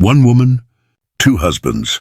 One woman, two husbands,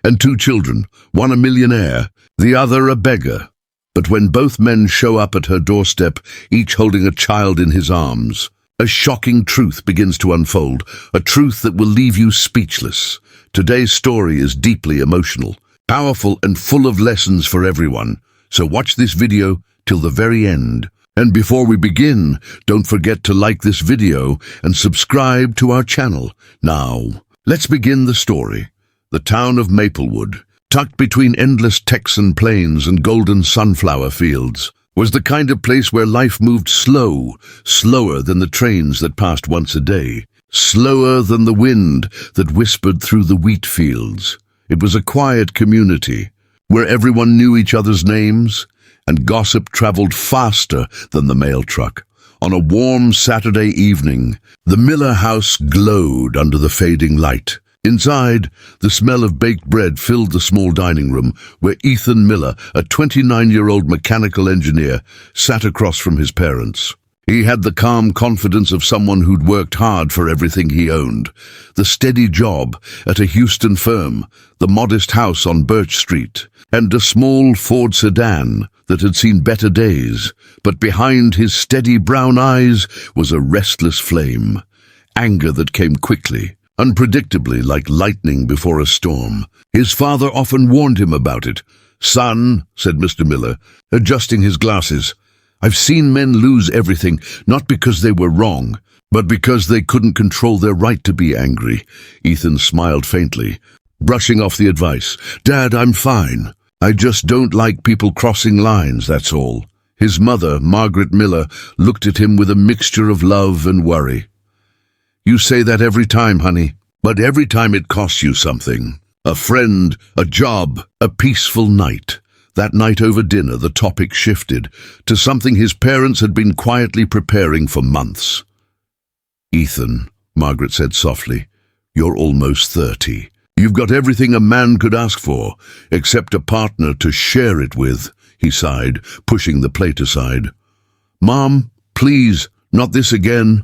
and two children, one a millionaire, the other a beggar. But when both men show up at her doorstep, each holding a child in his arms, a shocking truth begins to unfold, a truth that will leave you speechless. Today's story is deeply emotional, powerful and full of lessons for everyone. So watch this video till the very end. And before we begin, don't forget to like this video and subscribe to our channel. Now, let's begin the story. The town of Maplewood, tucked between endless Texan plains and golden sunflower fields, was the kind of place where life moved slower than the trains that passed once a day, slower than the wind that whispered through the wheat fields. It was a quiet community, where everyone knew each other's names, and gossip traveled faster than the mail truck. On a warm Saturday evening, the Miller house glowed under the fading light. Inside, the smell of baked bread filled the small dining room, where Ethan Miller, a 29-year-old mechanical engineer, sat across from his parents. He had the calm confidence of someone who'd worked hard for everything he owned. The steady job at a Houston firm, the modest house on Birch Street, and a small Ford sedan that had seen better days. But behind his steady brown eyes was a restless flame, anger that came quickly, unpredictably, like lightning before a storm. His father often warned him about it. "Son," said Mr. Miller, adjusting his glasses, "I've seen men lose everything, not because they were wrong, but because they couldn't control their right to be angry." Ethan smiled faintly, brushing off the advice. "Dad, I'm fine. I just don't like people crossing lines, that's all." His mother, Margaret Miller, looked at him with a mixture of love and worry. "You say that every time, honey, but every time it costs you something. A friend, a job, a peaceful night." That night over dinner, the topic shifted to something his parents had been quietly preparing for months. "Ethan," Margaret said softly, "you're almost 30. You've got everything a man could ask for, except a partner to share it with," he sighed, pushing the plate aside. "Mom, please, not this again."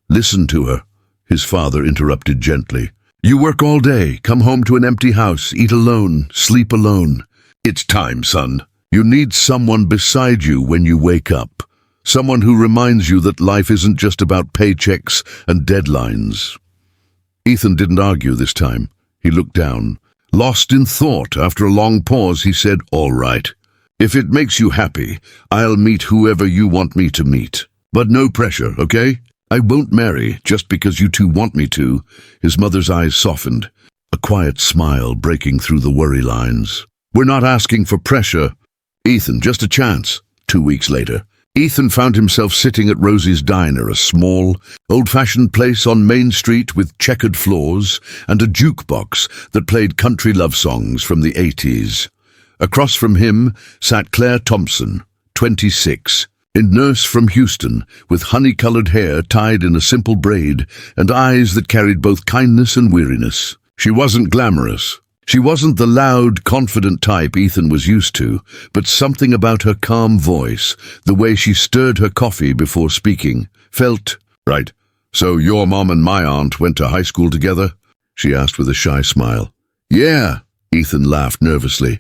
"Listen to her," his father interrupted gently. "You work all day, come home to an empty house, eat alone, sleep alone. It's time, son. You need someone beside you when you wake up. Someone who reminds you that life isn't just about paychecks and deadlines." Ethan didn't argue this time. He looked down. Lost in thought, after a long pause, he said, "All right. If it makes you happy, I'll meet whoever you want me to meet. But no pressure, okay? I won't marry just because you two want me to." His mother's eyes softened, a quiet smile breaking through the worry lines. "We're not asking for pressure, Ethan, just a chance." 2 weeks later, Ethan found himself sitting at Rosie's Diner, a small, old-fashioned place on Main Street with checkered floors and a jukebox that played country love songs from the 80s. Across from him sat Claire Thompson, 26, a nurse from Houston, with honey-colored hair tied in a simple braid and eyes that carried both kindness and weariness. She wasn't glamorous. She wasn't the loud, confident type Ethan was used to, but something about her calm voice, the way she stirred her coffee before speaking, felt right. "So your mom and my aunt went to high school together?" she asked with a shy smile. "Yeah," Ethan laughed nervously.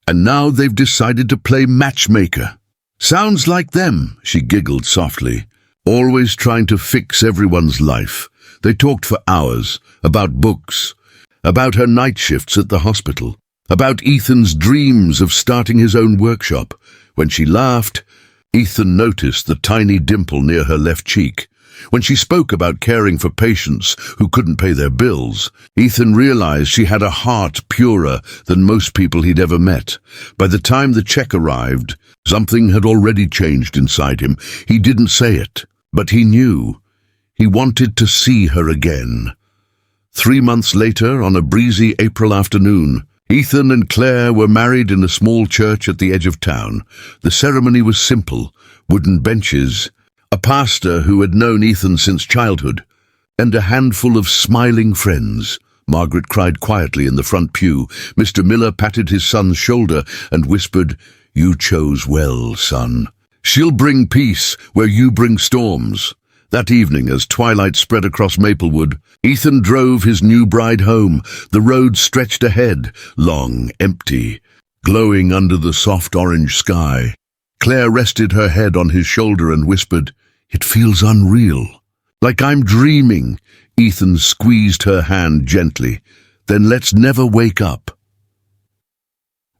"And now they've decided to play matchmaker." "Sounds like them," she giggled softly, always trying to fix everyone's life. They talked for hours, about books, about her night shifts at the hospital, about Ethan's dreams of starting his own workshop. When she laughed, Ethan noticed the tiny dimple near her left cheek. When she spoke about caring for patients who couldn't pay their bills, Ethan realized she had a heart purer than most people he'd ever met. By the time the check arrived, something had already changed inside him. He didn't say it, but he knew. He wanted to see her again. 3 months later, on a breezy April afternoon, Ethan and Claire were married in a small church at the edge of town. The ceremony was simple: wooden benches, a pastor who had known Ethan since childhood, and a handful of smiling friends. Margaret cried quietly in the front pew. Mr. Miller patted his son's shoulder and whispered, "You chose well, son. She'll bring peace where you bring storms." That evening, as twilight spread across Maplewood, Ethan drove his new bride home. The road stretched ahead, long, empty, glowing under the soft orange sky. Claire rested her head on his shoulder and whispered, "It feels unreal. Like I'm dreaming." Ethan squeezed her hand gently. "Then let's never wake up."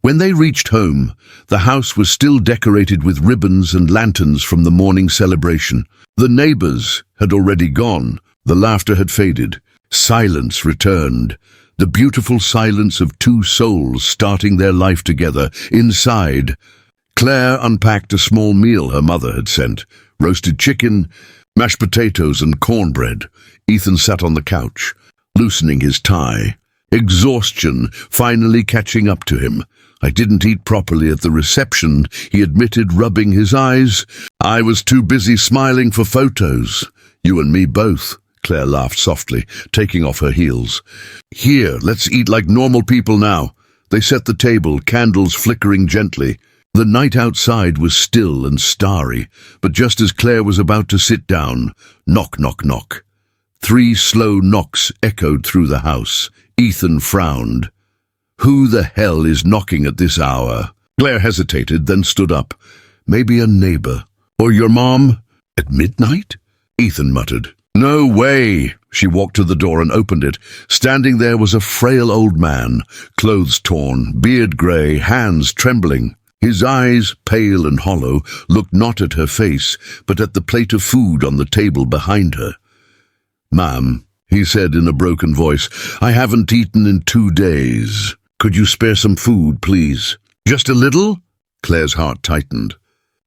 When they reached home, the house was still decorated with ribbons and lanterns from the morning celebration. The neighbors had already gone. The laughter had faded. Silence returned. The beautiful silence of two souls starting their life together. Inside, Claire unpacked a small meal her mother had sent. Roasted chicken, mashed potatoes and cornbread. Ethan sat on the couch, loosening his tie. Exhaustion finally catching up to him. "I didn't eat properly at the reception," he admitted, rubbing his eyes. "I was too busy smiling for photos." "You and me both," Claire laughed softly, taking off her heels. "Here, let's eat like normal people now." They set the table, candles flickering gently. The night outside was still and starry, but just as Claire was about to sit down, knock, knock, knock. 3 slow knocks echoed through the house. Ethan frowned. "Who the hell is knocking at this hour?" Claire hesitated, then stood up. "Maybe a neighbor. Or your mom?" "At midnight?" Ethan muttered. "No way!" She walked to the door and opened it. Standing there was a frail old man, clothes torn, beard grey, hands trembling. His eyes, pale and hollow, looked not at her face, but at the plate of food on the table behind her. "Ma'am," he said in a broken voice, "I haven't eaten in 2 days. Could you spare some food, please?" "Just a little?" Claire's heart tightened.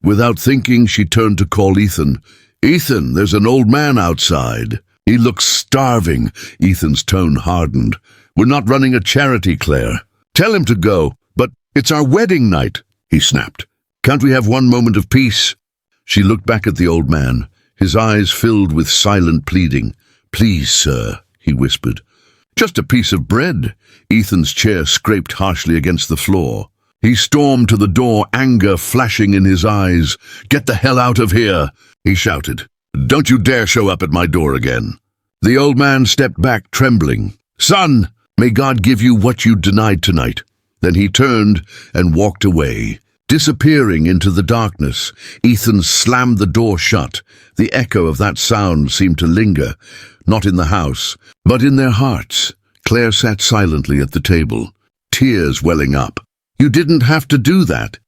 Without thinking, she turned to call Ethan. "Ethan, there's an old man outside. He looks starving." Ethan's tone hardened. "We're not running a charity, Claire. Tell him to go." "But it's our wedding night," he snapped. "Can't we have one moment of peace?" She looked back at the old man, his eyes filled with silent pleading. "Please, sir," he whispered. "Just a piece of bread." Ethan's chair scraped harshly against the floor. He stormed to the door, anger flashing in his eyes. "Get the hell out of here," he shouted. "Don't you dare show up at my door again." The old man stepped back, trembling. "Son, may God give you what you denied tonight." Then he turned and walked away, disappearing into the darkness. Ethan slammed the door shut. The echo of that sound seemed to linger, not in the house, but in their hearts. Claire sat silently at the table, tears welling up. "You didn't have to do that."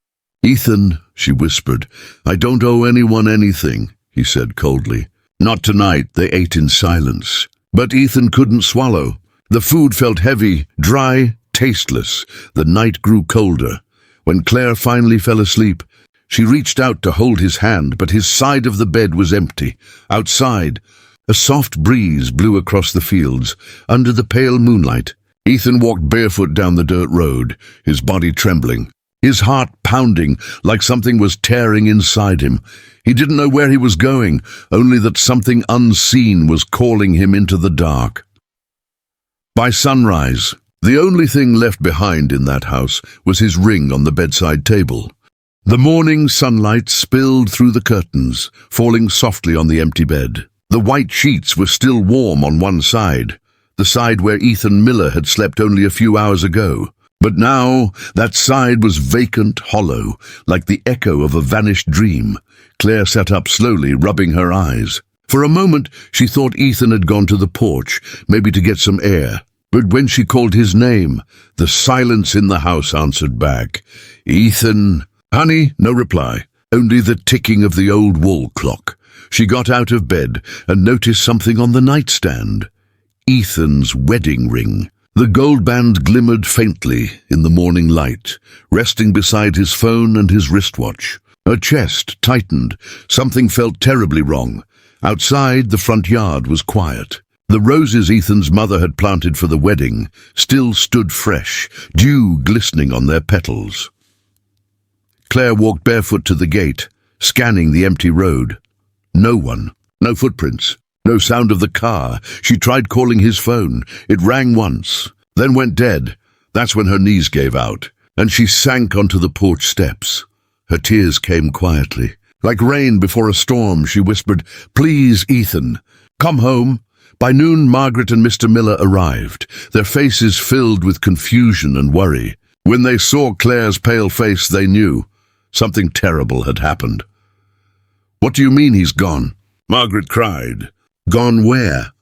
"Ethan," she whispered, "I don't owe anyone anything," he said coldly. Not tonight. They ate in silence. But Ethan couldn't swallow. The food felt heavy, dry, tasteless. The night grew colder. When Claire finally fell asleep, she reached out to hold his hand, but his side of the bed was empty. Outside, a soft breeze blew across the fields. Under the pale moonlight, Ethan walked barefoot down the dirt road, his body trembling, his heart pounding like something was tearing inside him. He didn't know where he was going, only that something unseen was calling him into the dark. By sunrise, the only thing left behind in that house was his ring on the bedside table. The morning sunlight spilled through the curtains, falling softly on the empty bed. The white sheets were still warm on one side, the side where Ethan Miller had slept only a few hours ago. But now that side was vacant, hollow, like the echo of a vanished dream. Claire sat up slowly, rubbing her eyes. For a moment, she thought Ethan had gone to the porch, maybe to get some air. But when she called his name, the silence in the house answered back. "Ethan." "Honey," no reply, only the ticking of the old wall clock. She got out of bed and noticed something on the nightstand. Ethan's wedding ring. The gold band glimmered faintly in the morning light, resting beside his phone and his wristwatch. Her chest tightened. Something felt terribly wrong. Outside, the front yard was quiet. The roses Ethan's mother had planted for the wedding still stood fresh, dew glistening on their petals. Claire walked barefoot to the gate, scanning the empty road. No one, no footprints, no sound of the car. She tried calling his phone. It rang once, then went dead. That's when her knees gave out, and she sank onto the porch steps. Her tears came quietly. Like rain before a storm, she whispered, "Please, Ethan, come home." By noon, Margaret and Mr. Miller arrived, their faces filled with confusion and worry. When they saw Claire's pale face, they knew something terrible had happened. "What do you mean he's gone?" Margaret cried. "Gone where?"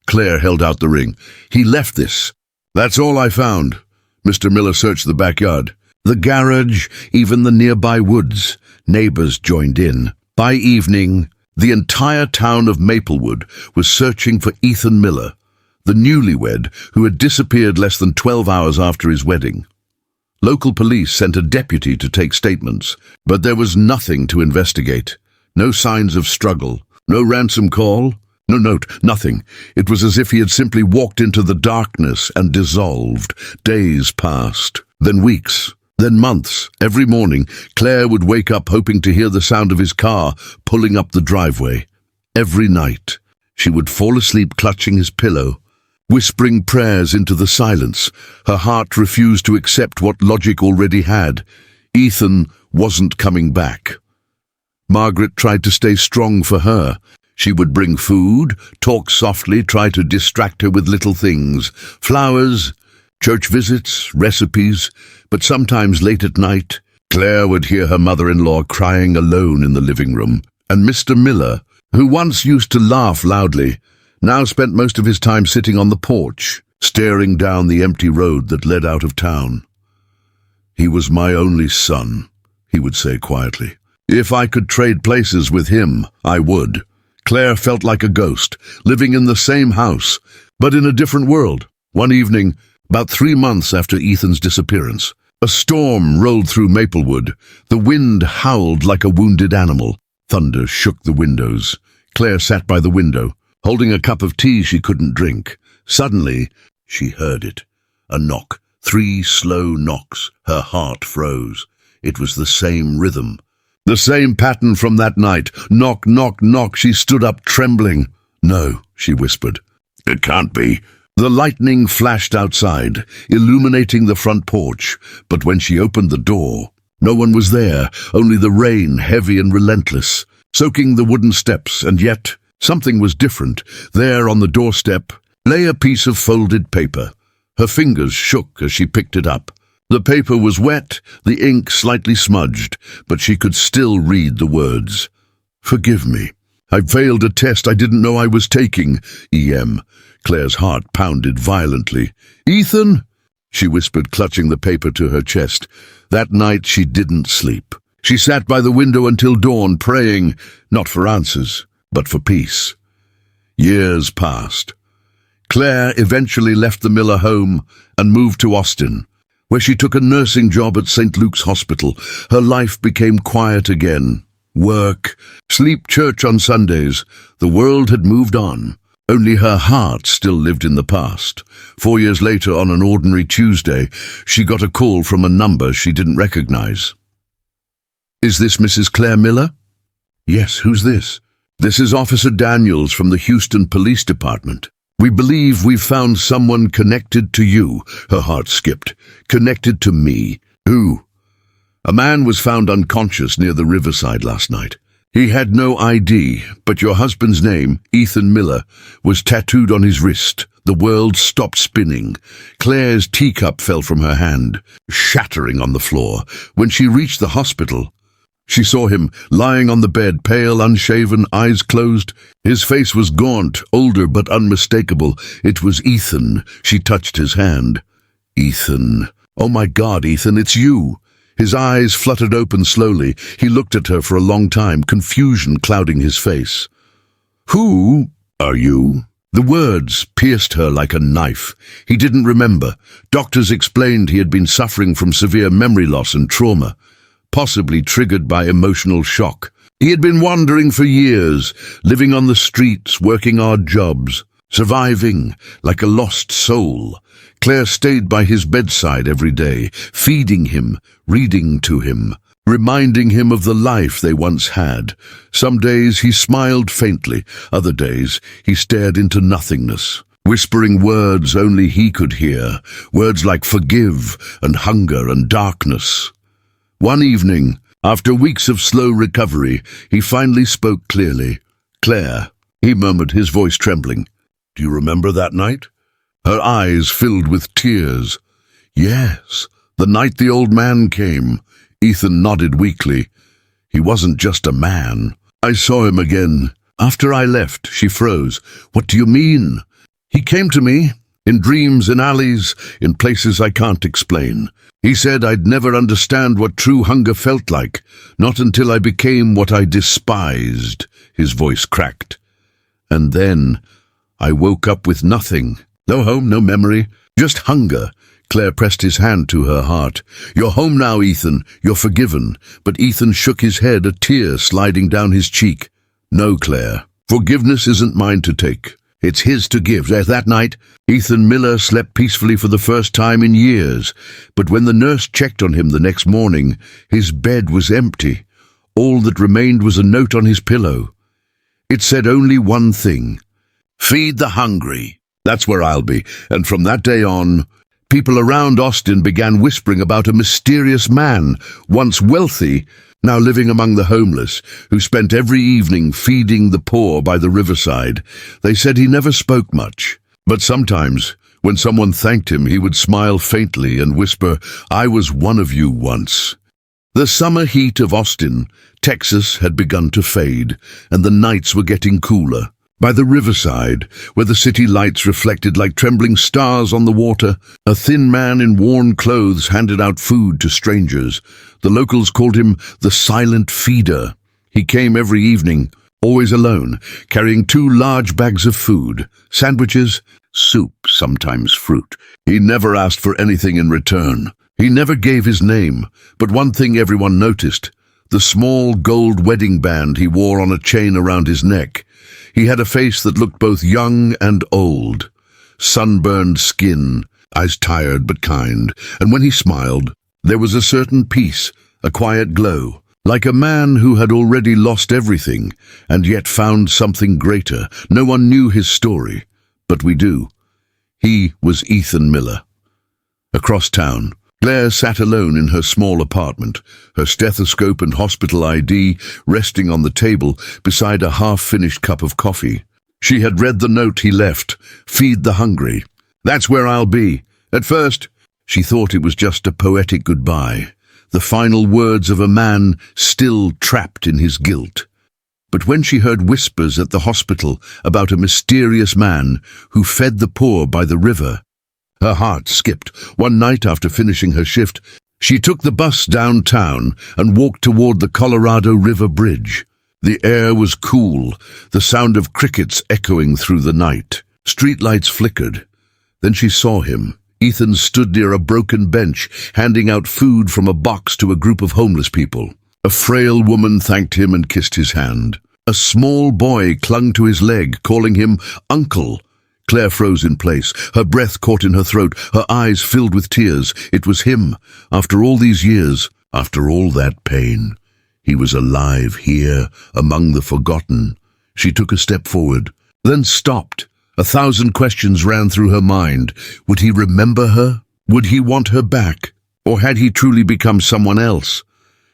Claire held out the ring. "He left this." "That's all I found." Mr. Miller searched the backyard, the garage, even the nearby woods. Neighbors joined in. By evening, the entire town of Maplewood was searching for Ethan Miller, the newlywed who had disappeared less than 12 hours after his wedding. Local police sent a deputy to take statements, but there was nothing to investigate. No signs of struggle, no ransom call, no note, nothing. It was as if he had simply walked into the darkness and dissolved. Days passed, then weeks, then months. Every morning, Claire would wake up hoping to hear the sound of his car pulling up the driveway. Every night, she would fall asleep clutching his pillow, whispering prayers into the silence. Her heart refused to accept what logic already had. Ethan wasn't coming back. Margaret tried to stay strong for her. She would bring food, talk softly, try to distract her with little things, flowers, church visits, recipes, but sometimes late at night, Claire would hear her mother-in-law crying alone in the living room, and Mr. Miller, who once used to laugh loudly, now spent most of his time sitting on the porch, staring down the empty road that led out of town. "He was my only son," he would say quietly. "If I could trade places with him, I would." Claire felt like a ghost, living in the same house, but in a different world. One evening, about 3 months after Ethan's disappearance, a storm rolled through Maplewood. The wind howled like a wounded animal. Thunder shook the windows. Claire sat by the window, holding a cup of tea she couldn't drink. Suddenly, she heard it. A knock. 3 slow knocks. Her heart froze. It was the same rhythm. The same pattern from that night. Knock, knock, knock. She stood up, trembling. "No," she whispered. "It can't be." The lightning flashed outside, illuminating the front porch, but when she opened the door, no one was there, only the rain, heavy and relentless, soaking the wooden steps, and yet something was different. There on the doorstep lay a piece of folded paper. Her fingers shook as she picked it up. The paper was wet, the ink slightly smudged, but she could still read the words. "Forgive me. I failed a test I didn't know I was taking. E.M." Claire's heart pounded violently. "Ethan?" she whispered, clutching the paper to her chest. That night she didn't sleep. She sat by the window until dawn, praying, not for answers, but for peace. Years passed. Claire eventually left the Miller home and moved to Austin, where she took a nursing job at St. Luke's Hospital. Her life became quiet again. Work, sleep, church on Sundays. The world had moved on. Only her heart still lived in the past. 4 years later, on an ordinary Tuesday, she got a call from a number she didn't recognize. "Is this Mrs. Claire Miller?" "Yes, who's this?" "This is Officer Daniels from the Houston Police Department. We believe we've found someone connected to you." Her heart skipped. "Connected to me? Who?" "A man was found unconscious near the riverside last night. He had no ID, but your husband's name, Ethan Miller, was tattooed on his wrist." The world stopped spinning. Claire's teacup fell from her hand, shattering on the floor. When she reached the hospital, she saw him lying on the bed, pale, unshaven, eyes closed. His face was gaunt, older but unmistakable. It was Ethan. She touched his hand. "Ethan. Oh my God, Ethan, it's you." His eyes fluttered open slowly. He looked at her for a long time, confusion clouding his face. "Who are you?" The words pierced her like a knife. He didn't remember. Doctors explained he had been suffering from severe memory loss and trauma, possibly triggered by emotional shock. He had been wandering for years, living on the streets, working odd jobs, surviving like a lost soul. Claire stayed by his bedside every day, feeding him, reading to him, reminding him of the life they once had. Some days he smiled faintly, other days he stared into nothingness, whispering words only he could hear, words like forgive and hunger and darkness. One evening, After weeks of slow recovery, he finally spoke clearly. "Claire," he murmured, his voice trembling. "Do you remember that night?" Her eyes filled with tears. "Yes, the night the old man came." Ethan nodded weakly. "He wasn't just a man. I saw him again. After I left." She froze. "What do you mean?" "He came to me, in dreams, in alleys, in places I can't explain. He said I'd never understand what true hunger felt like, not until I became what I despised." His voice cracked. "And then I woke up with nothing. No home, no memory, just hunger." Claire pressed his hand to her heart. "You're home now, Ethan. You're forgiven." But Ethan shook his head, a tear sliding down his cheek. "No, Claire. Forgiveness isn't mine to take. It's his to give." That night, Ethan Miller slept peacefully for the first time in years. But when the nurse checked on him the next morning, his bed was empty. All that remained was a note on his pillow. It said only one thing: "Feed the hungry. That's where I'll be." And from that day on, people around Austin began whispering about a mysterious man, once wealthy, now living among the homeless, who spent every evening feeding the poor by the riverside. They said he never spoke much, but sometimes, when someone thanked him, he would smile faintly and whisper, "I was one of you once." The summer heat of Austin, Texas, had begun to fade, and the nights were getting cooler. By the riverside, where the city lights reflected like trembling stars on the water, a thin man in worn clothes handed out food to strangers. The locals called him the Silent Feeder. He came every evening, always alone, carrying 2 large bags of food, sandwiches, soup, sometimes fruit. He never asked for anything in return. He never gave his name, but one thing everyone noticed: the small gold wedding band he wore on a chain around his neck. He had a face that looked both young and old, sunburned skin, eyes tired but kind, and when he smiled, there was a certain peace, a quiet glow, like a man who had already lost everything and yet found something greater. No one knew his story, but we do. He was Ethan Miller. Across town, Claire sat alone in her small apartment, her stethoscope and hospital ID resting on the table beside a half-finished cup of coffee. She had read the note he left: "Feed the hungry. That's where I'll be." At first, she thought it was just a poetic goodbye, the final words of a man still trapped in his guilt. But when she heard whispers at the hospital about a mysterious man who fed the poor by the river, her heart skipped. One night after finishing her shift, she took the bus downtown and walked toward the Colorado River Bridge. The air was cool, the sound of crickets echoing through the night. Streetlights flickered. Then she saw him. Ethan stood near a broken bench, handing out food from a box to a group of homeless people. A frail woman thanked him and kissed his hand. A small boy clung to his leg, calling him Uncle. Claire froze in place, her breath caught in her throat, her eyes filled with tears. It was him. After all these years, after all that pain, he was alive here, among the forgotten. She took a step forward, then stopped. 1,000 questions ran through her mind. Would he remember her? Would he want her back? Or had he truly become someone else?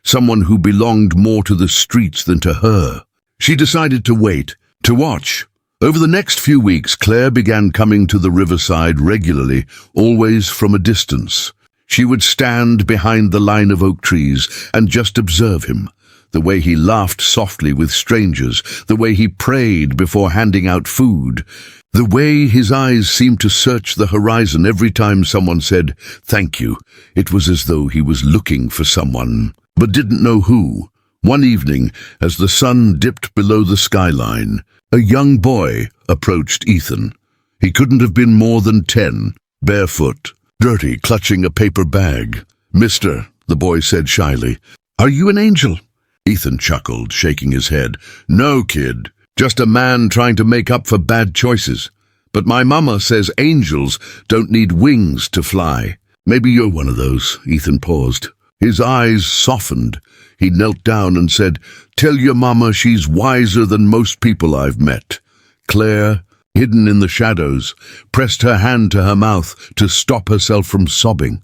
Someone who belonged more to the streets than to her? She decided to wait, to watch. Over the next few weeks, Claire began coming to the riverside regularly, always from a distance. She would stand behind the line of oak trees and just observe him, the way he laughed softly with strangers, the way he prayed before handing out food, the way his eyes seemed to search the horizon every time someone said, "Thank you." It was as though he was looking for someone, but didn't know who. One evening, as the sun dipped below the skyline, a young boy approached Ethan. He couldn't have been more than 10, barefoot, dirty, clutching a paper bag. "Mister," the boy said shyly, "are you an angel?" Ethan chuckled, shaking his head. "No, kid, just a man trying to make up for bad choices. But my mama says angels don't need wings to fly." "Maybe you're one of those." Ethan paused. His eyes softened. He knelt down and said, "Tell your mama she's wiser than most people I've met." Claire, hidden in the shadows, pressed her hand to her mouth to stop herself from sobbing.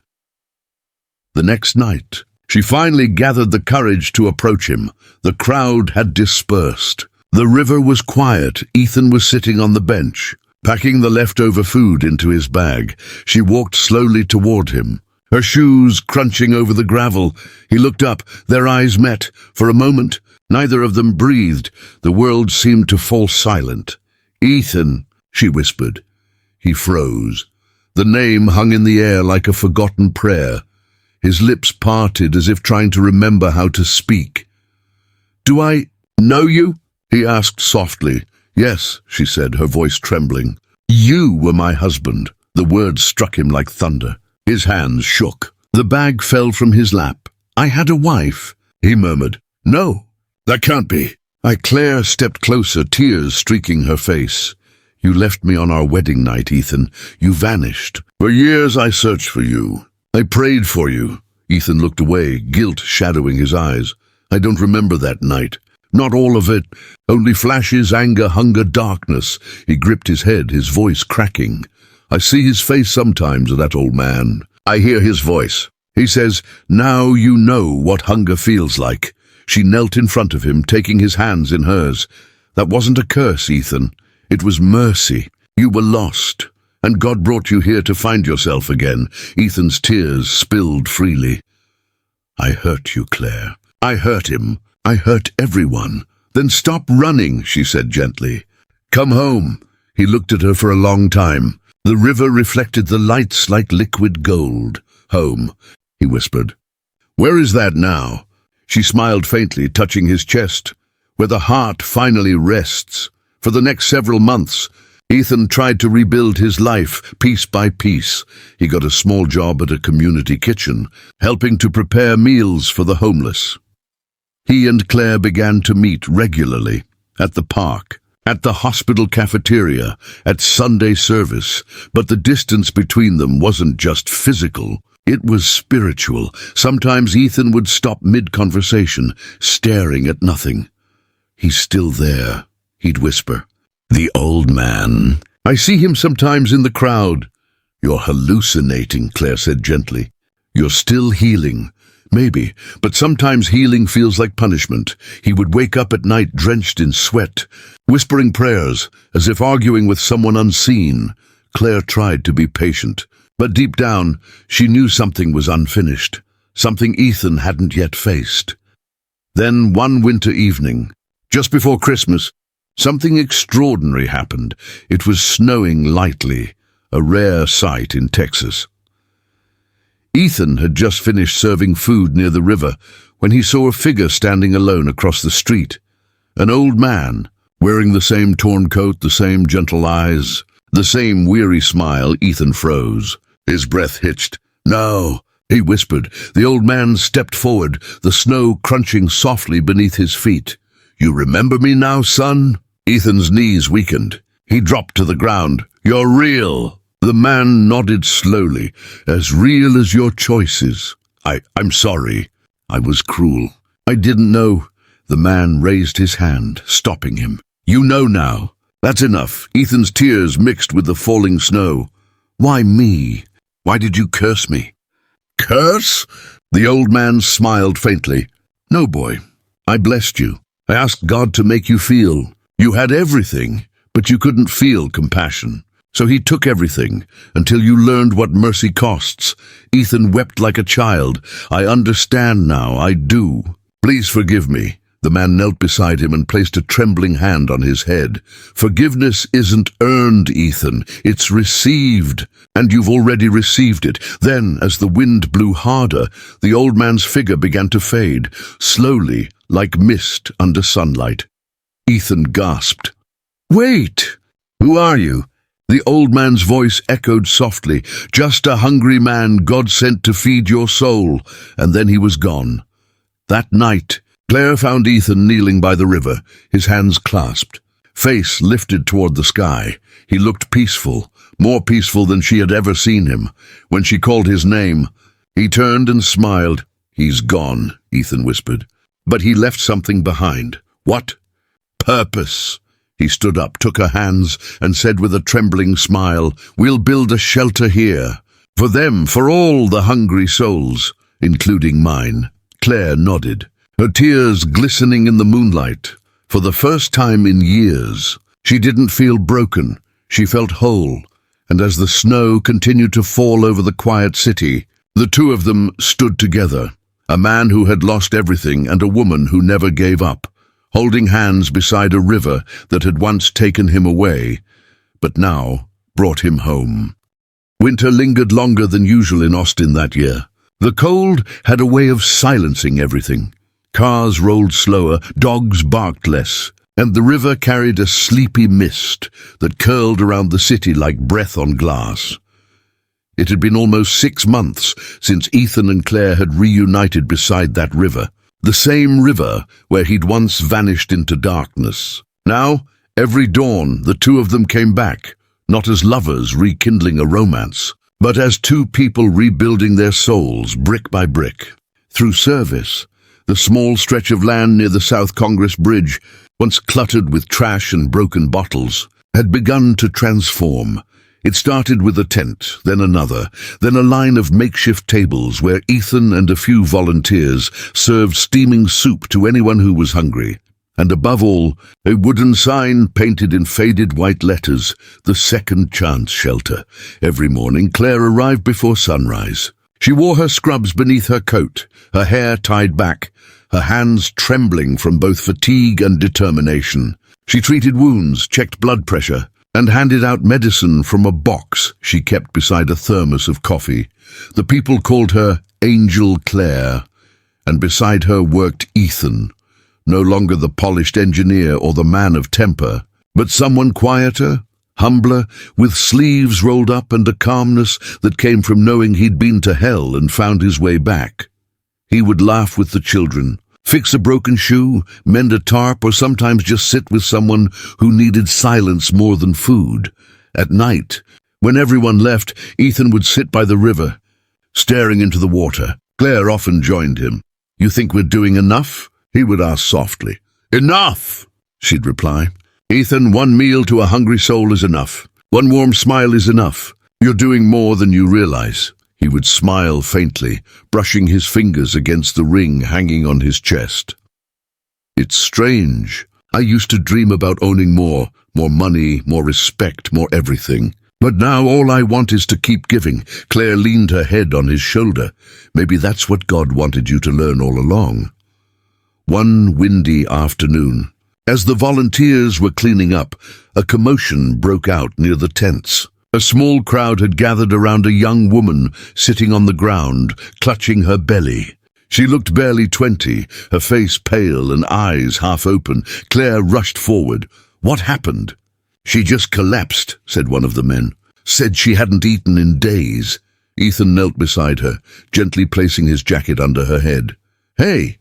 The next night, She finally gathered the courage to approach him. The crowd had dispersed. The river was quiet. Ethan was sitting on the bench, packing the leftover food into his bag. She walked slowly toward him, her shoes crunching over the gravel. He looked up. Their eyes met. For a moment, neither of them breathed. The world seemed to fall silent. "Ethan," she whispered. He froze. The name hung in the air like a forgotten prayer. His lips parted as if trying to remember how to speak. "Do I know you?" he asked softly. "Yes," she said, her voice trembling. "You were my husband." The words struck him like thunder. His hands shook. The bag fell from his lap. "I had a wife," he murmured. "No, that can't be." Claire stepped closer, tears streaking her face. "You left me on our wedding night, Ethan. You vanished. For years I searched for you. I prayed for you." Ethan looked away, guilt shadowing his eyes. "I don't remember that night. Not all of it. Only flashes, anger, hunger, darkness." He gripped his head, his voice cracking. "I see his face sometimes, that old man. I hear his voice. He says, 'Now you know what hunger feels like.'" She knelt in front of him, taking his hands in hers. "That wasn't a curse, Ethan. It was mercy. You were lost, and God brought you here to find yourself again." Ethan's tears spilled freely. "I hurt you, Claire. I hurt him. I hurt everyone." "Then stop running," she said gently. "Come home." He looked at her for a long time. The river reflected the lights like liquid gold. "Home," he whispered. "Where is that now?" She smiled faintly, touching his chest, where the heart finally rests. For the next several months, Ethan tried to rebuild his life piece by piece. He got a small job at a community kitchen, helping to prepare meals for the homeless. He and Claire began to meet regularly, at the park, at the hospital cafeteria, at Sunday service. But the distance between them wasn't just physical, it was spiritual. Sometimes Ethan would stop mid-conversation, staring at nothing. "He's still there," he'd whisper. "The old man. I see him sometimes in the crowd." "You're hallucinating," Claire said gently. "You're still healing." "Maybe, but sometimes healing feels like punishment." He would wake up at night drenched in sweat, whispering prayers, as if arguing with someone unseen. Claire tried to be patient, but deep down, she knew something was unfinished, something Ethan hadn't yet faced. Then one winter evening, just before Christmas, something extraordinary happened. It was snowing lightly, a rare sight in Texas. Ethan had just finished serving food near the river when he saw a figure standing alone across the street. An old man, wearing the same torn coat, the same gentle eyes, the same weary smile. Ethan froze. His breath hitched. "No," he whispered. The old man stepped forward, the snow crunching softly beneath his feet. "You remember me now, son?" Ethan's knees weakened. He dropped to the ground. "You're real." The man nodded slowly. "As real as your choices." I'm sorry. I was cruel. I didn't know." The man raised his hand, stopping him. "You know now. That's enough." Ethan's tears mixed with the falling snow. "Why me? Why did you curse me?" "Curse?" The old man smiled faintly. "No, boy. I blessed you. I asked God to make you feel. You had everything, but you couldn't feel compassion. So he took everything, until you learned what mercy costs." Ethan wept like a child. "I understand now, I do. Please forgive me." The man knelt beside him and placed a trembling hand on his head. "Forgiveness isn't earned, Ethan. It's received, and you've already received it." Then, as the wind blew harder, the old man's figure began to fade, slowly, like mist under sunlight. Ethan gasped. "Wait! Who are you?" The old man's voice echoed softly. "Just a hungry man God sent to feed your soul." And then he was gone. That night, Claire found Ethan kneeling by the river, his hands clasped, face lifted toward the sky. He looked peaceful, more peaceful than she had ever seen him. When she called his name, he turned and smiled. "He's gone," Ethan whispered. "But he left something behind." "What?" "Purpose." He stood up, took her hands, and said with a trembling smile, "We'll build a shelter here. For them, for all the hungry souls, including mine." Claire nodded, her tears glistening in the moonlight. For the first time in years, she didn't feel broken, she felt whole, and as the snow continued to fall over the quiet city, the two of them stood together, a man who had lost everything and a woman who never gave up, holding hands beside a river that had once taken him away, but now brought him home. Winter lingered longer than usual in Austin that year. The cold had a way of silencing everything. Cars rolled slower, dogs barked less, and the river carried a sleepy mist that curled around the city like breath on glass. It had been almost 6 months since Ethan and Claire had reunited beside that river, the same river where he'd once vanished into darkness. Now, every dawn, the two of them came back, not as lovers rekindling a romance, but as two people rebuilding their souls brick by brick. Through service, the small stretch of land near the South Congress Bridge, once cluttered with trash and broken bottles, had begun to transform. It started with a tent, then another, then a line of makeshift tables where Ethan and a few volunteers served steaming soup to anyone who was hungry. And above all, a wooden sign painted in faded white letters, the Second Chance Shelter. Every morning, Claire arrived before sunrise. She wore her scrubs beneath her coat, her hair tied back, her hands trembling from both fatigue and determination. She treated wounds, checked blood pressure, and handed out medicine from a box she kept beside a thermos of coffee. The people called her Angel Claire, and beside her worked Ethan, no longer the polished engineer or the man of temper, but someone quieter, humbler, with sleeves rolled up and a calmness that came from knowing he'd been to hell and found his way back. He would laugh with the children, fix a broken shoe, mend a tarp, or sometimes just sit with someone who needed silence more than food. At night, when everyone left, Ethan would sit by the river, staring into the water. Claire often joined him. "You think we're doing enough?" he would ask softly. "Enough!" she'd reply. "Ethan, one meal to a hungry soul is enough. One warm smile is enough. You're doing more than you realize." He would smile faintly, brushing his fingers against the ring hanging on his chest. "It's strange. I used to dream about owning more money, more respect, more everything. But now all I want is to keep giving." Claire leaned her head on his shoulder. "Maybe that's what God wanted you to learn all along." One windy afternoon, as the volunteers were cleaning up, a commotion broke out near the tents. A small crowd had gathered around a young woman sitting on the ground, clutching her belly. She looked barely 20, her face pale and eyes half open. Claire rushed forward. "What happened?" "She just collapsed," said one of the men. "Said she hadn't eaten in days." Ethan knelt beside her, gently placing his jacket under her head. "Hey,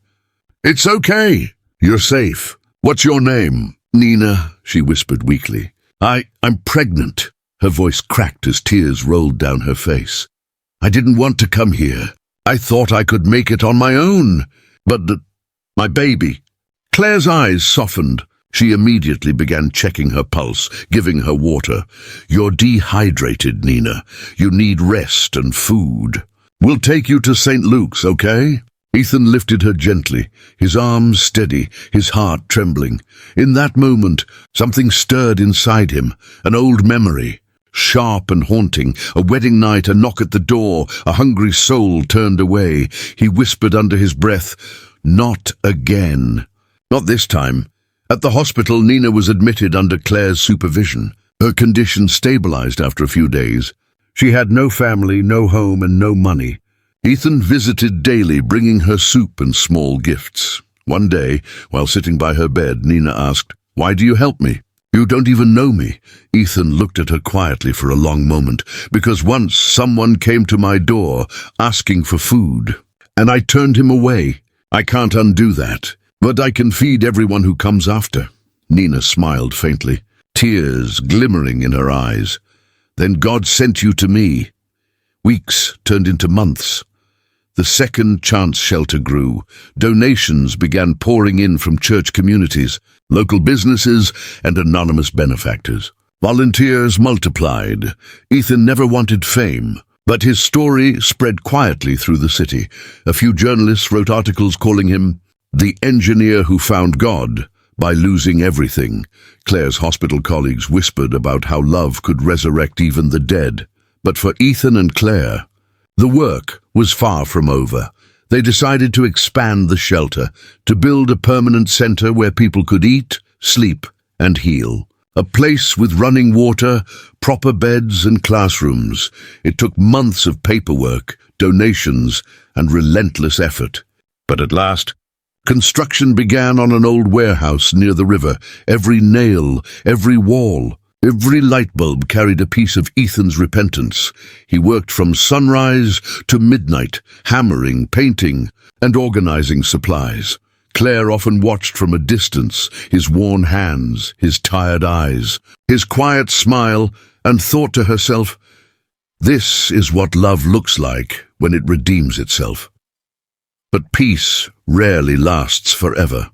it's okay. You're safe. What's your name?" "Nina," she whispered weakly. I'm pregnant." Her voice cracked as tears rolled down her face. "I didn't want to come here. I thought I could make it on my own. But my baby." Claire's eyes softened. She immediately began checking her pulse, giving her water. "You're dehydrated, Nina. You need rest and food. We'll take you to St. Luke's, okay?" Ethan lifted her gently, his arms steady, his heart trembling. In that moment, something stirred inside him, an old memory, sharp and haunting, a wedding night, a knock at the door, a hungry soul turned away. He whispered under his breath, "Not again." Not this time. At the hospital, Nina was admitted under Claire's supervision. Her condition stabilized after a few days. She had no family, no home, and no money. Ethan visited daily, bringing her soup and small gifts. One day, while sitting by her bed, Nina asked, "Why do you help me?" "You don't even know me." Ethan looked at her quietly for a long moment. "Because once someone came to my door asking for food, and I turned him away. I can't undo that, but I can feed everyone who comes after." Nina smiled faintly, tears glimmering in her eyes. "Then God sent you to me." Weeks turned into months. The Second Chance Shelter grew. Donations began pouring in from church communities, local businesses, and anonymous benefactors. Volunteers multiplied. Ethan never wanted fame, But his story spread quietly through the city. A few journalists wrote articles calling him the engineer who found God by losing everything. Claire's hospital colleagues whispered about how love could resurrect even the dead. But for Ethan and Claire, the work was far from over. They decided to expand the shelter, to build a permanent center where people could eat, sleep, and heal. A place with running water, proper beds, and classrooms. It took months of paperwork, donations, and relentless effort. But at last, construction began on an old warehouse near the river. Every nail, every wall, every light bulb carried a piece of Ethan's repentance. He worked from sunrise to midnight, hammering, painting, and organizing supplies. Claire often watched from a distance, his worn hands, his tired eyes, his quiet smile, and thought to herself, "This is what love looks like when it redeems itself." But peace rarely lasts forever.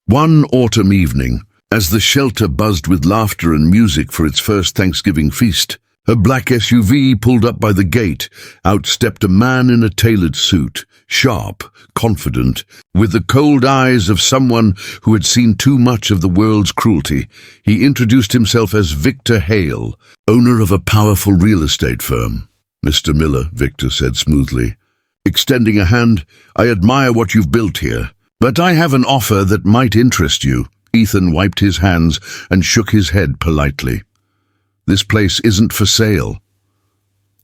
One autumn evening, as the shelter buzzed with laughter and music for its first Thanksgiving feast, a black SUV pulled up by the gate. Out stepped a man in a tailored suit, sharp, confident, with the cold eyes of someone who had seen too much of the world's cruelty. He introduced himself as Victor Hale, owner of a powerful real estate firm. "Mr. Miller," Victor said smoothly, extending a hand, "I admire what you've built here, but I have an offer that might interest you." Ethan wiped his hands and shook his head politely. "This place isn't for sale."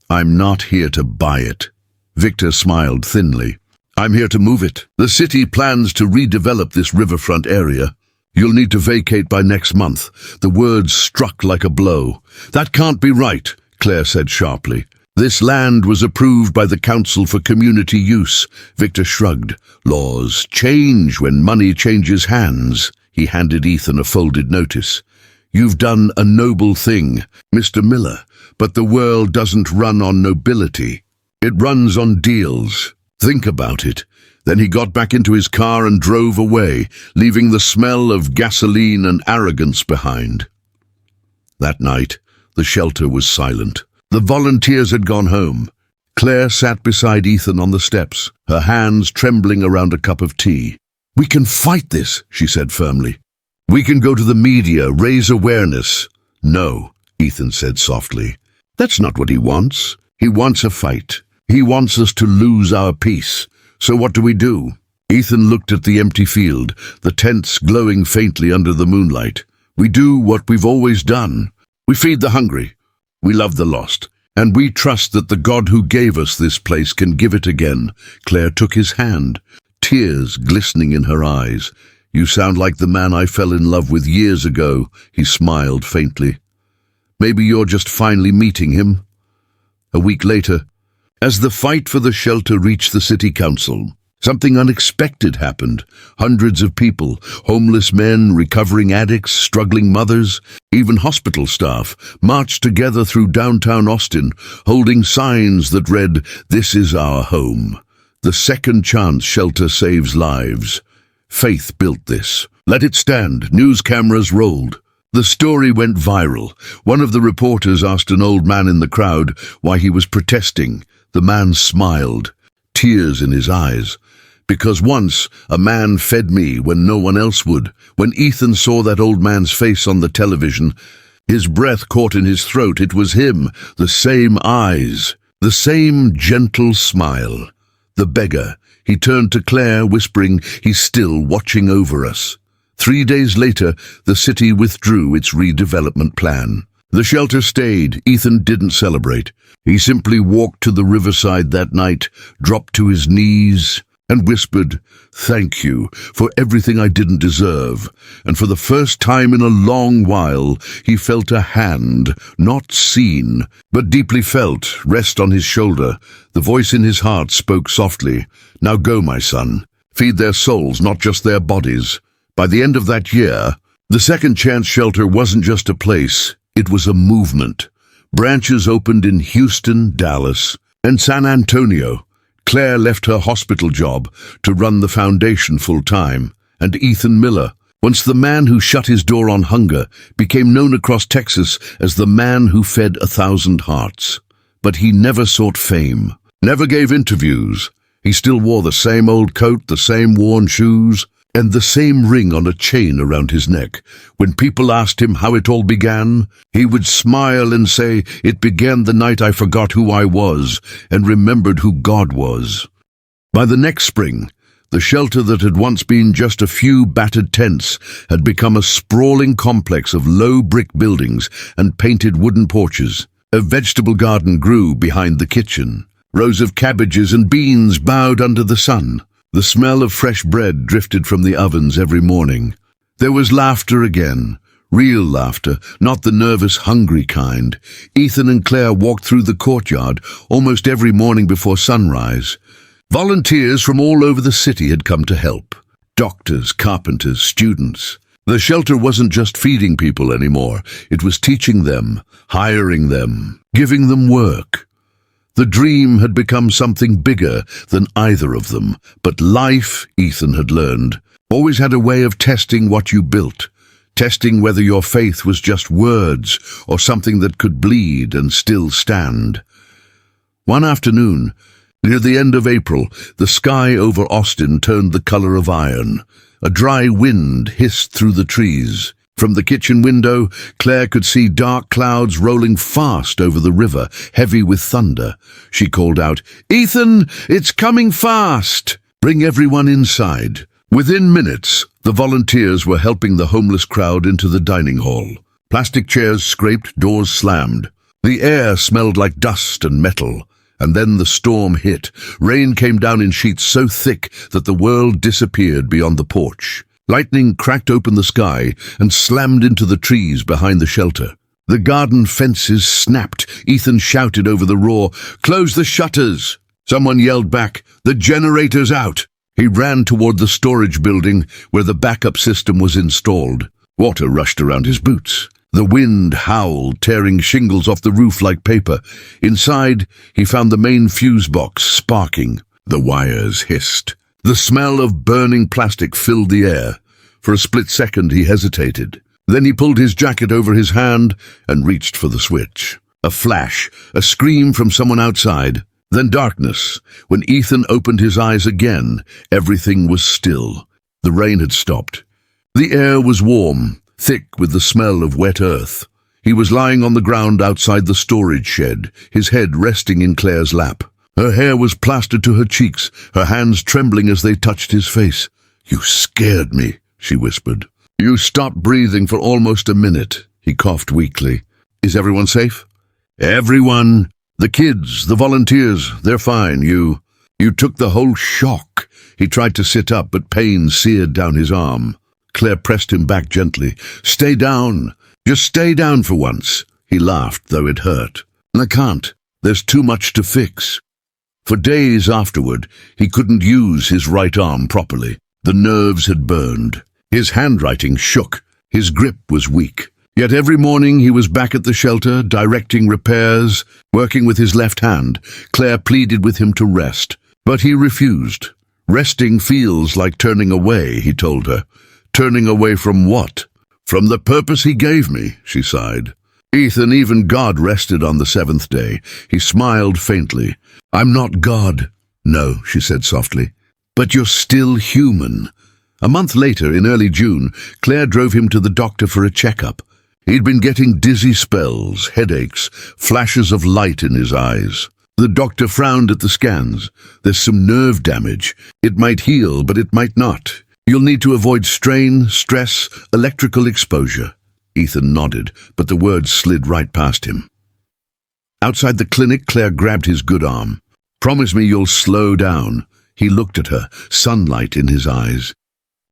"I'm not here to buy it." Victor smiled thinly. "I'm here to move it. The city plans to redevelop this riverfront area. You'll need to vacate by next month." The words struck like a blow. "That can't be right," Claire said sharply. "This land was approved by the Council for Community Use." Victor shrugged. "Laws change when money changes hands." He handed Ethan a folded notice. "You've done a noble thing, Mr. Miller, but the world doesn't run on nobility. It runs on deals. Think about it." Then he got back into his car and drove away, leaving the smell of gasoline and arrogance behind. That night, the shelter was silent. The volunteers had gone home. Claire sat beside Ethan on the steps, her hands trembling around a cup of tea. "We can fight this," she said firmly. "We can go to the media, raise awareness." "No," Ethan said softly. "That's not what he wants. He wants a fight. He wants us to lose our peace. So what do?" Ethan looked at the empty field, the tents glowing faintly under the moonlight. "We do what we've always done. We feed the hungry. We love the lost. And we trust that the God who gave us this place can give it again." Claire took his hand, tears glistening in her eyes. "You sound like the man I fell in love with years ago." He smiled faintly. "Maybe you're just finally meeting him." A week later, as the fight for the shelter reached the city council, something unexpected happened. Hundreds of people, homeless men, recovering addicts, struggling mothers, even hospital staff, marched together through downtown Austin, holding signs that read, "This is our home. The second chance shelter saves lives. Faith built this. Let it stand." News cameras rolled. The story went viral. One of the reporters asked an old man in the crowd why he was protesting. The man smiled, tears in his eyes. "Because once a man fed me when no one else would." When Ethan saw that old man's face on the television, his breath caught in his throat. It was him, the same eyes, the same gentle smile. The beggar. He turned to Claire, whispering, "He's still watching over us." 3 days later, the city withdrew its redevelopment plan. The shelter stayed. Ethan didn't celebrate. He simply walked to the riverside that night, dropped to his knees, and whispered, "Thank you for everything I didn't deserve." And for the first time in a long while, he felt a hand, not seen, but deeply felt, rest on his shoulder. The voice in his heart spoke softly, "Now go, my son. Feed their souls, not just their bodies." By the end of that year, the Second Chance Shelter wasn't just a place, it was a movement. Branches opened in Houston, Dallas, and San Antonio. Claire left her hospital job to run the foundation full-time, and Ethan Miller, once the man who shut his door on hunger, became known across Texas as the man who fed 1,000 hearts. But he never sought fame, never gave interviews. He still wore the same old coat, the same worn shoes, and the same ring on a chain around his neck. When people asked him how it all began, he would smile and say, "It began the night I forgot who I was and remembered who God was." By the next spring, the shelter that had once been just a few battered tents had become a sprawling complex of low brick buildings and painted wooden porches. A vegetable garden grew behind the kitchen. Rows of cabbages and beans bowed under the sun. The smell of fresh bread drifted from the ovens every morning. There was laughter again, real laughter, not the nervous, hungry kind. Ethan and Claire walked through the courtyard almost every morning before sunrise. Volunteers from all over the city had come to help. Doctors, carpenters, students. The shelter wasn't just feeding people anymore. It was teaching them, hiring them, giving them work. The dream had become something bigger than either of them, but life, Ethan had learned, always had a way of testing what you built, testing whether your faith was just words or something that could bleed and still stand. One afternoon, near the end of April, the sky over Austin turned the color of iron. A dry wind hissed through the trees. From the kitchen window, Claire could see dark clouds rolling fast over the river, heavy with thunder. She called out, "Ethan, it's coming fast! Bring everyone inside." Within minutes, the volunteers were helping the homeless crowd into the dining hall. Plastic chairs scraped, doors slammed. The air smelled like dust and metal. And then the storm hit. Rain came down in sheets so thick that the world disappeared beyond the porch. Lightning cracked open the sky and slammed into the trees behind the shelter. The garden fences snapped. Ethan shouted over the roar, "Close the shutters!" Someone yelled back, "The generator's out!" He ran toward the storage building where the backup system was installed. Water rushed around his boots. The wind howled, tearing shingles off the roof like paper. Inside, he found the main fuse box sparking. The wires hissed. The smell of burning plastic filled the air. For a split second, he hesitated. Then he pulled his jacket over his hand and reached for the switch. A flash, a scream from someone outside. Then darkness. When Ethan opened his eyes again, everything was still. The rain had stopped. The air was warm, thick with the smell of wet earth. He was lying on the ground outside the storage shed, his head resting in Claire's lap. Her hair was plastered to her cheeks, her hands trembling as they touched his face. "You scared me," she whispered. "You stopped breathing for almost a minute." He coughed weakly. "Is everyone safe?" "Everyone. The kids, the volunteers, they're fine. You took the whole shock." He tried to sit up, but pain seared down his arm. Claire pressed him back gently. "Stay down. Just stay down for once." He laughed, though it hurt. "I can't. There's too much to fix." For days afterward, he couldn't use his right arm properly. The nerves had burned. His handwriting shook. His grip was weak. Yet every morning he was back at the shelter, directing repairs, working with his left hand. Claire pleaded with him to rest, but he refused. "Resting feels like turning away," he told her. "Turning away from what?" "From the purpose he gave me," she sighed. "Ethan, even God rested on the seventh day." He smiled faintly. "I'm not God." "No," she said softly. "But you're still human." A month later, in early June, Claire drove him to the doctor for a checkup. He'd been getting dizzy spells, headaches, flashes of light in his eyes. The doctor frowned at the scans. "There's some nerve damage. It might heal, but it might not. You'll need to avoid strain, stress, electrical exposure." Ethan nodded, but the words slid right past him. Outside the clinic, Claire grabbed his good arm. "Promise me you'll slow down." He looked at her, sunlight in his eyes.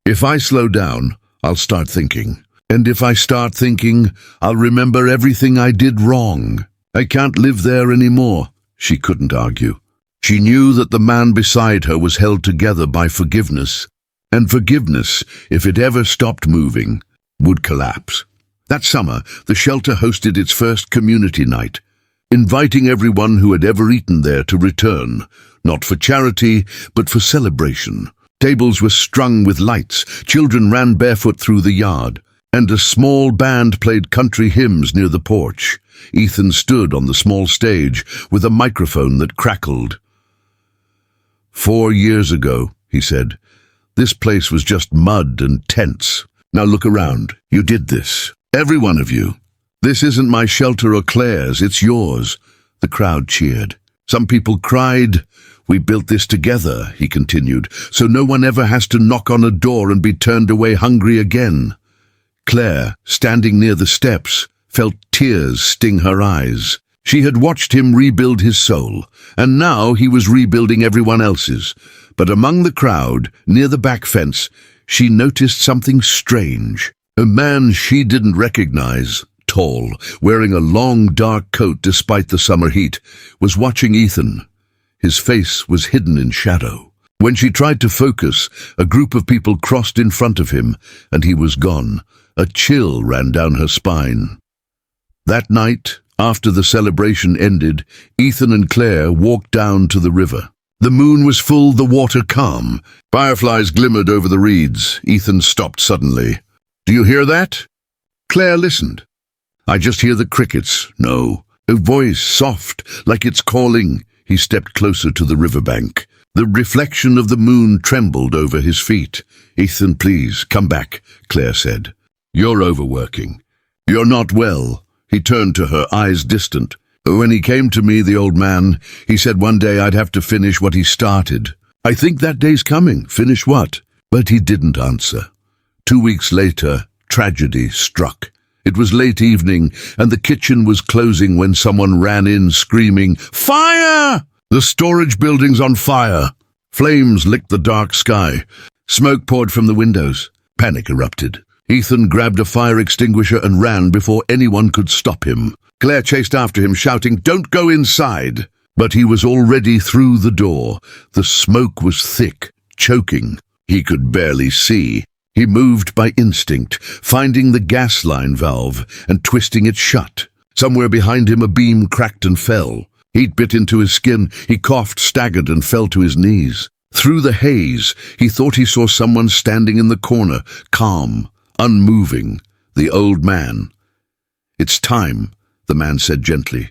"If I slow down, I'll start thinking. And if I start thinking, I'll remember everything I did wrong. I can't live there anymore." She couldn't argue. She knew that the man beside her was held together by forgiveness. And forgiveness, if it ever stopped moving, would collapse. That summer, the shelter hosted its first community night, inviting everyone who had ever eaten there to return, not for charity, but for celebration. Tables were strung with lights. Children ran barefoot through the yard. and a small band played country hymns near the porch. Ethan stood on the small stage with a microphone that crackled. 4 years ago, he said, this place was just mud and tents. Now look around. You did this. Every one of you. This isn't my shelter or Claire's, it's yours. The crowd cheered. Some people cried. We built this together, he continued, so no one ever has to knock on a door and be turned away hungry again. Claire, standing near the steps, felt tears sting her eyes. She had watched him rebuild his soul, and now he was rebuilding everyone else's. But among the crowd, near the back fence, she noticed something strange. A man she didn't recognize, tall, wearing a long dark coat despite the summer heat, was watching Ethan. His face was hidden in shadow. When she tried to focus, a group of people crossed in front of him, and he was gone. A chill ran down her spine. That night, after the celebration ended, Ethan and Claire walked down to the river. The moon was full, the water calm. Fireflies glimmered over the reeds. Ethan stopped suddenly. Do you hear that? Claire listened. I just hear the crickets. No. A voice, soft, like it's calling. He stepped closer to the riverbank. The reflection of the moon trembled over his feet. Ethan, please, come back, Claire said. You're overworking. You're not well. He turned to her, eyes distant. When he came to me, the old man, he said one day I'd have to finish what he started. I think that day's coming. Finish what? But he didn't answer. 2 weeks later, tragedy struck. It was late evening, and the kitchen was closing when someone ran in screaming, Fire! The storage building's on fire. Flames licked the dark sky. Smoke poured from the windows. Panic erupted. Ethan grabbed a fire extinguisher and ran before anyone could stop him. Claire chased after him, shouting, Don't go inside! But he was already through the door. The smoke was thick, choking. He could barely see. He moved by instinct, finding the gas line valve and twisting it shut. Somewhere behind him a beam cracked and fell. Heat bit into his skin. He coughed, staggered, and fell to his knees. Through the haze, he thought he saw someone standing in the corner, calm, unmoving, the old man. It's time, the man said gently.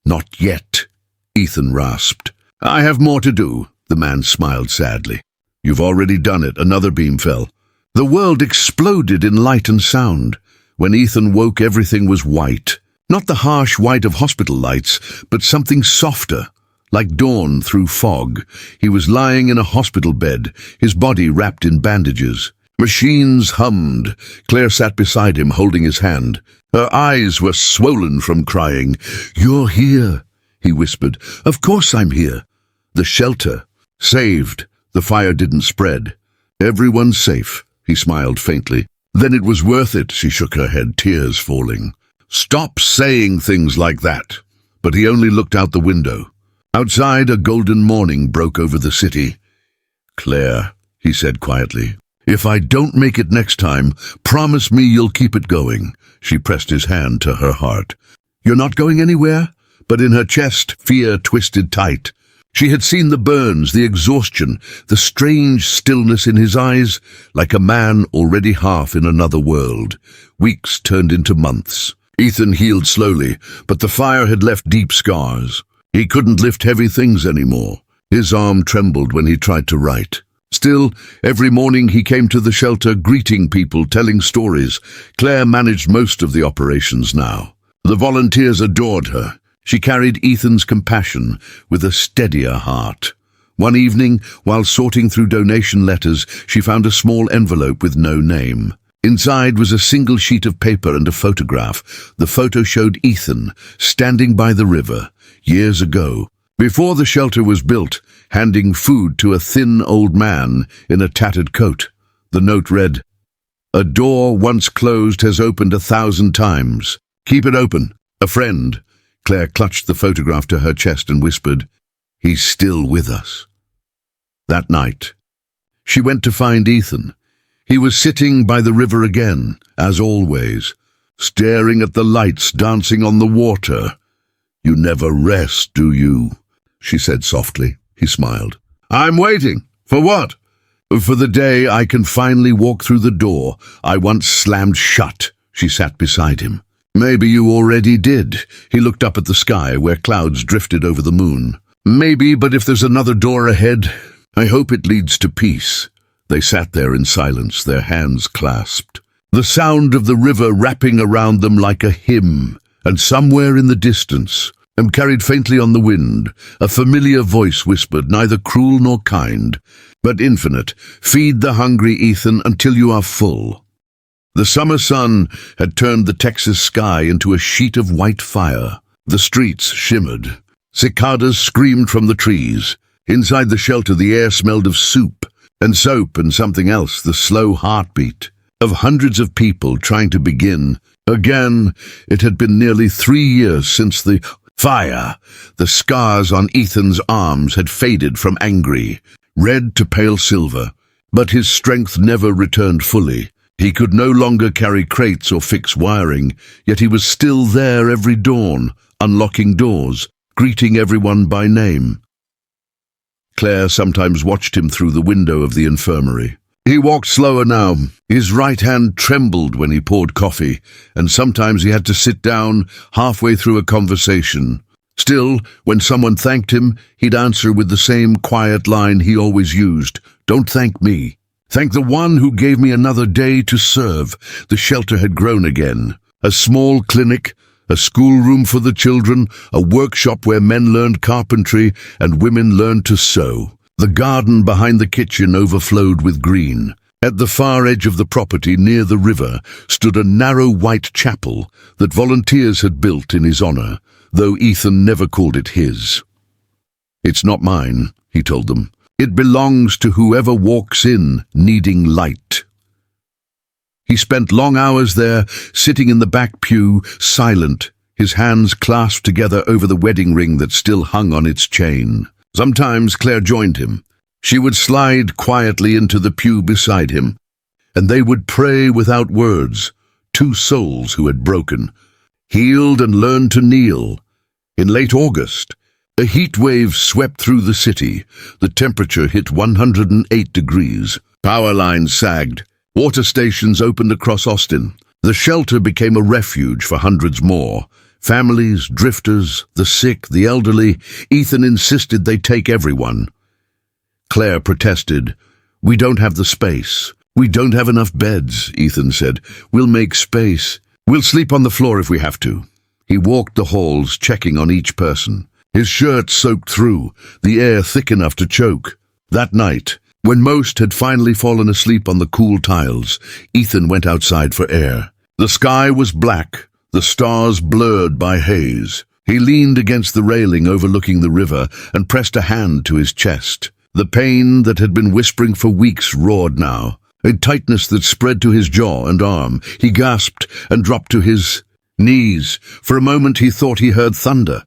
Not yet, Ethan rasped. I have more to do, the man smiled sadly. You've already done it. Another beam fell. The world exploded in light and sound. When Ethan woke, everything was white. Not the harsh white of hospital lights, but something softer, like dawn through fog. He was lying in a hospital bed, his body wrapped in bandages. Machines hummed. Claire sat beside him, holding his hand. Her eyes were swollen from crying. You're here, he whispered. Of course I'm here. The shelter. Saved. The fire didn't spread. Everyone's safe, he smiled faintly. Then it was worth it, she shook her head, tears falling. Stop saying things like that. But he only looked out the window. Outside, a golden morning broke over the city. Claire, he said quietly, if I don't make it next time, promise me you'll keep it going. She pressed his hand to her heart. You're not going anywhere? But in her chest, fear twisted tight. She had seen the burns, the exhaustion, the strange stillness in his eyes, like a man already half in another world. Weeks turned into months. Ethan healed slowly, but the fire had left deep scars. He couldn't lift heavy things anymore. His arm trembled when he tried to write. Still, every morning he came to the shelter, greeting people, telling stories. Claire managed most of the operations now. The volunteers adored her. She carried Ethan's compassion with a steadier heart. One evening, while sorting through donation letters, she found a small envelope with no name. Inside was a single sheet of paper and a photograph. The photo showed Ethan, standing by the river, years ago, before the shelter was built, handing food to a thin old man in a tattered coat. The note read, A door once closed has opened 1,000 times. Keep it open. A friend. Claire clutched the photograph to her chest and whispered, He's still with us. That night, she went to find Ethan. He was sitting by the river again, as always, staring at the lights dancing on the water. You never rest, do you? She said softly. He smiled. I'm waiting. For what? For the day I can finally walk through the door I once slammed shut. She sat beside him. Maybe you already did. He looked up at the sky where clouds drifted over the moon. Maybe, but if there's another door ahead, I hope it leads to peace. They sat there in silence, their hands clasped. The sound of the river wrapping around them like a hymn, and somewhere in the distance, and carried faintly on the wind, a familiar voice whispered, neither cruel nor kind, but infinite, feed the hungry, Ethan, until you are full. The summer sun had turned the Texas sky into a sheet of white fire. The streets shimmered. Cicadas screamed from the trees. Inside the shelter the air smelled of soup and soap and something else, the slow heartbeat of hundreds of people trying to begin again. It had been nearly 3 years since the fire. The scars on Ethan's arms had faded from angry, red to pale silver, but his strength never returned fully. He could no longer carry crates or fix wiring, yet he was still there every dawn, unlocking doors, greeting everyone by name. Claire sometimes watched him through the window of the infirmary. He walked slower now. His right hand trembled when he poured coffee, and sometimes he had to sit down halfway through a conversation. Still, when someone thanked him, he'd answer with the same quiet line he always used, "Don't thank me. Thank the one who gave me another day to serve." The shelter had grown again. A small clinic, a schoolroom for the children, a workshop where men learned carpentry and women learned to sew. The garden behind the kitchen overflowed with green. At the far edge of the property, near the river, stood a narrow white chapel that volunteers had built in his honor, though Ethan never called it his. "It's not mine," he told them. "It belongs to whoever walks in needing light." He spent long hours there, sitting in the back pew, silent, his hands clasped together over the wedding ring that still hung on its chain. Sometimes Claire joined him. She would slide quietly into the pew beside him, and they would pray without words, two souls who had broken, healed and learned to kneel. In late August, a heat wave swept through the city. The temperature hit 108 degrees. Power lines sagged. Water stations opened across Austin. The shelter became a refuge for hundreds more. Families, drifters, the sick, the elderly. Ethan insisted they take everyone. Claire protested. "We don't have the space. We don't have enough beds," Ethan said. "We'll make space. We'll sleep on the floor if we have to." He walked the halls, checking on each person. His shirt soaked through, the air thick enough to choke. That night, when most had finally fallen asleep on the cool tiles, Ethan went outside for air. The sky was black, the stars blurred by haze. He leaned against the railing overlooking the river and pressed a hand to his chest. The pain that had been whispering for weeks roared now, a tightness that spread to his jaw and arm. He gasped and dropped to his knees. For a moment he thought he heard thunder,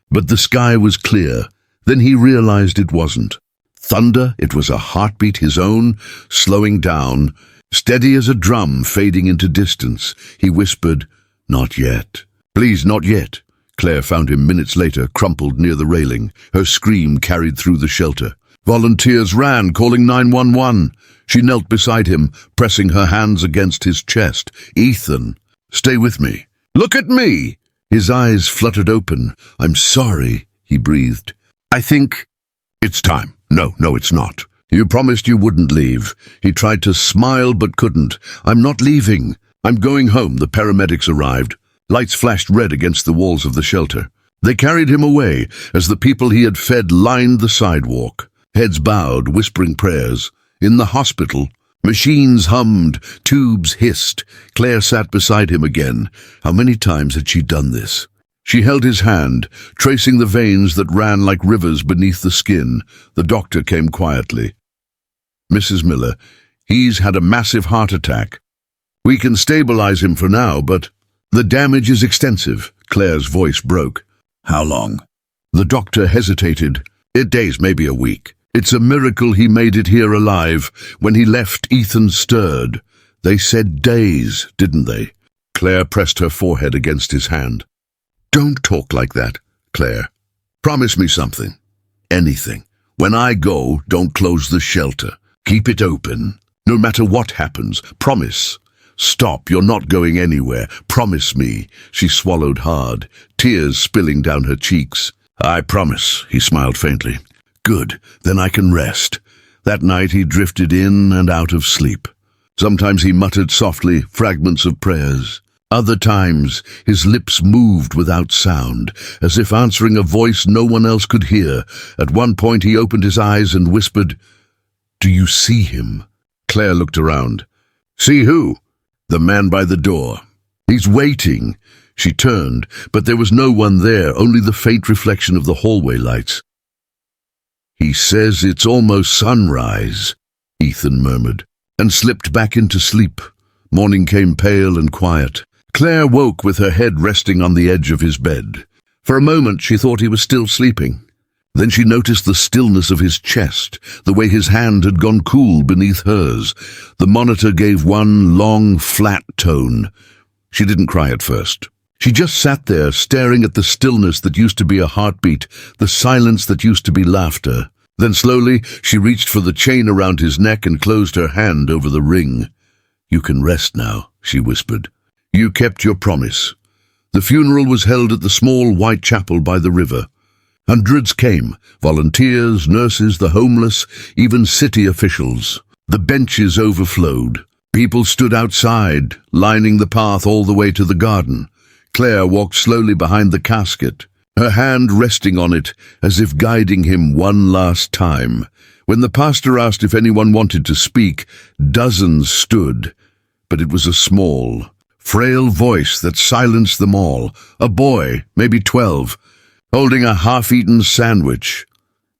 but the sky was clear. Then he realized it wasn't thunder, it was a heartbeat, his own, slowing down, steady as a drum fading into distance. He whispered, "Not yet. Please, not yet." Claire found him minutes later, crumpled near the railing. Her scream carried through the shelter. Volunteers ran, calling 911. She knelt beside him, pressing her hands against his chest. "Ethan, stay with me. Look at me." His eyes fluttered open. "I'm sorry," he breathed. "I think it's time." No, it's not. You promised you wouldn't leave." He tried to smile but couldn't. "I'm not leaving. I'm going home." The paramedics arrived. Lights flashed red against the walls of the shelter. They carried him away as the people he had fed lined the sidewalk, heads bowed, whispering prayers. In the hospital, machines hummed, tubes hissed. Claire sat beside him again. How many times had she done this? She held his hand, tracing the veins that ran like rivers beneath the skin. The doctor came quietly. "Mrs. Miller, he's had a massive heart attack. We can stabilize him for now, but the damage is extensive." Claire's voice broke. "How long?" The doctor hesitated. "Days, maybe a week. It's a miracle he made it here alive." When he left, Ethan stirred. "They said days, didn't they?" Claire pressed her forehead against his hand. "Don't talk like that, Claire. Promise me something. Anything. When I go, don't close the shelter. Keep it open. No matter what happens, promise. Stop, you're not going anywhere. Promise me. She swallowed hard, tears spilling down her cheeks. I promise, he smiled faintly. Good, then I can rest. That night he drifted in and out of sleep. Sometimes he muttered softly fragments of prayers. Other times his lips moved without sound, as if answering a voice no one else could hear. At one point he opened his eyes and whispered, "Do you see him?" Claire looked around. "See who?" "The man by the door. He's waiting." She turned, but there was no one there, only the faint reflection of the hallway lights. "He says it's almost sunrise," Ethan murmured, and slipped back into sleep. Morning came pale and quiet. Claire woke with her head resting on the edge of his bed. For a moment she thought he was still sleeping. Then she noticed the stillness of his chest, the way his hand had gone cool beneath hers. The monitor gave one long, flat tone. She didn't cry at first. She just sat there, staring at the stillness that used to be a heartbeat, the silence that used to be laughter. Then slowly she reached for the chain around his neck and closed her hand over the ring. "You can rest now," she whispered. "You kept your promise." The funeral was held at the small white chapel by the river. Hundreds came, volunteers, nurses, the homeless, even city officials. The benches overflowed. People stood outside, lining the path all the way to the garden. Claire walked slowly behind the casket, her hand resting on it as if guiding him one last time. When the pastor asked if anyone wanted to speak, dozens stood, but it was a small, frail voice that silenced them all. A boy, maybe 12, holding a half-eaten sandwich.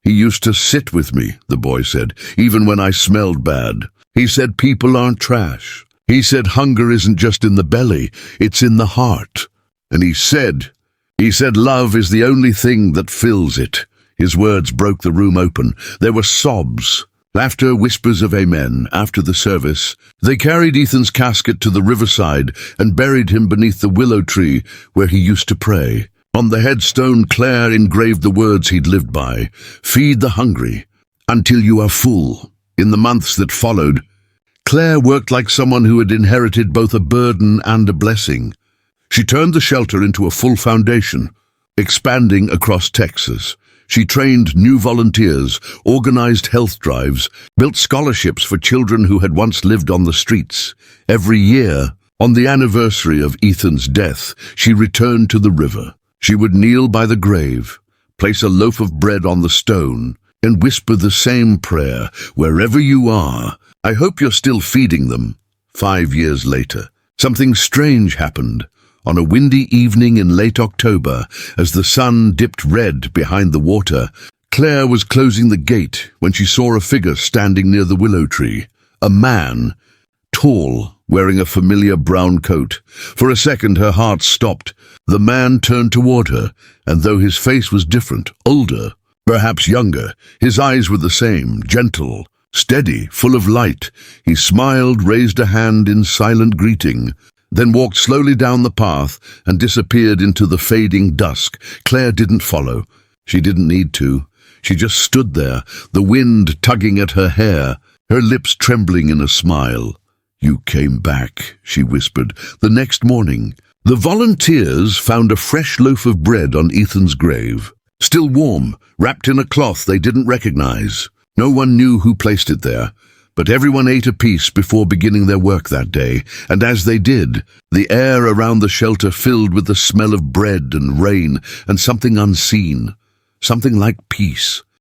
"He used to sit with me," the boy said, "even when I smelled bad. He said people aren't trash. He said hunger isn't just in the belly, it's in the heart. And he said love is the only thing that fills it." His words broke the room open. There were sobs, laughter, whispers of amen. After the service, they carried Ethan's casket to the riverside and buried him beneath the willow tree where he used to pray. On the headstone, Claire engraved the words he'd lived by: "Feed the hungry until you are full." In the months that followed, Claire worked like someone who had inherited both a burden and a blessing. She turned the shelter into a full foundation, expanding across Texas. She trained new volunteers, organized health drives, built scholarships for children who had once lived on the streets. Every year, on the anniversary of Ethan's death, she returned to the river. She would kneel by the grave, place a loaf of bread on the stone, and whisper the same prayer: "Wherever you are, I hope you're still feeding them." 5 years later, something strange happened. On a windy evening in late October, as the sun dipped red behind the water, Claire was closing the gate when she saw a figure standing near the willow tree. A man, tall, wearing a familiar brown coat. For a second her heart stopped. The man turned toward her, and though his face was different, older, perhaps younger, his eyes were the same, gentle, steady, full of light. He smiled, raised a hand in silent greeting, then walked slowly down the path and disappeared into the fading dusk. Claire didn't follow. She didn't need to. She just stood there, the wind tugging at her hair, her lips trembling in a smile. "You came back," she whispered. The next morning, the volunteers found a fresh loaf of bread on Ethan's grave, still warm, wrapped in a cloth they didn't recognize. No one knew who placed it there, but everyone ate a piece before beginning their work that day, and as they did, the air around the shelter filled with the smell of bread and rain and something unseen, something like peace.